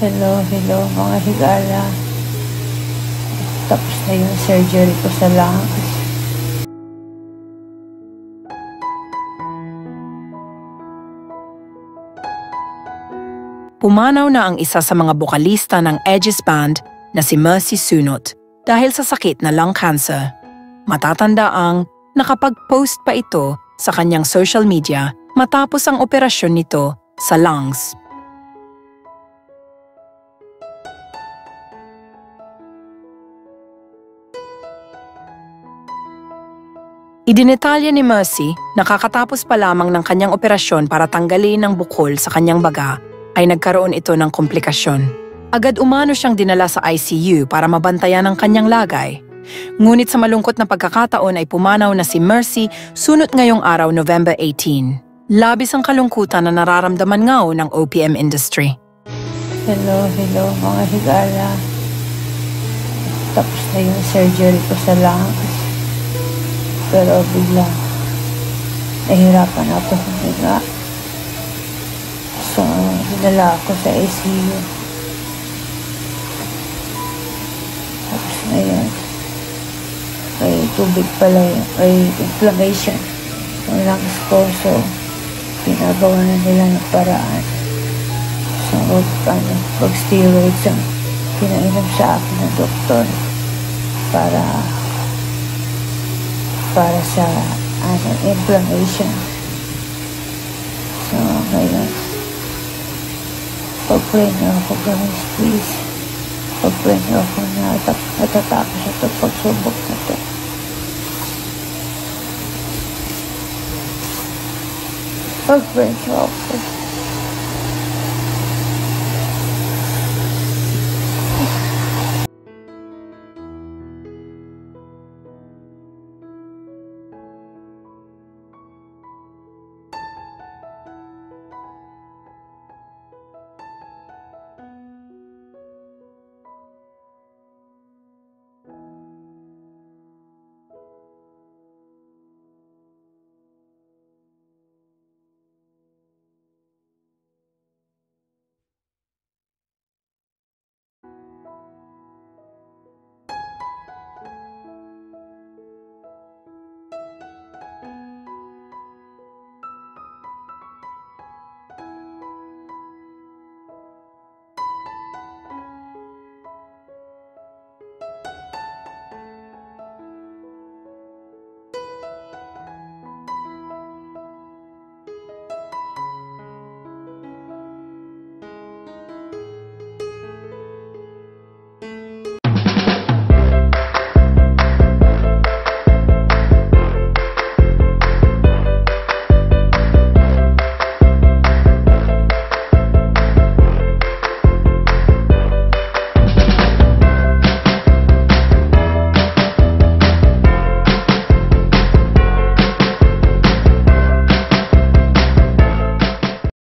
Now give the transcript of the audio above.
Hello mga higala. Tapos na yung surgery ko sa lungs. Pumanaw na ang isa sa mga bokalista ng Aegis Band na si Mercy Sunot dahil sa sakit na lung cancer. Matatanda ang nakapag-post pa ito sa kanyang social media matapos ang operasyon nito sa lungs. Idinetalya ni Mercy na kakatapos pa lamang ng kanyang operasyon para tanggalin ang bukol sa kanyang baga ay nagkaroon ito ng komplikasyon. Agad umano siyang dinala sa ICU para mabantayan ang kanyang lagay. Ngunit sa malungkot na pagkakataon ay pumanaw na si Mercy sunot ngayong araw November 18. Labis ang kalungkutan na nararamdaman ngaw ng OPM industry. Hello mga higala. Tapos na yung surgery ko sa lungs. Pero bigla, nahirapan ako huminga. So, dinala ako sa ICU. Tapos ngayon, may tubig pala yun, may inflammation ng lungs ko. So, pinagawa na nila ng paraan. So, pag-steroids ang pinainom sa akin ng doktor para sa inflammation. So, ngayon, pag-pray niyo ako, guys, please. Pag-pray niyo ako na natatapos ito pagsubok na ito. Pag-pray niyo ako.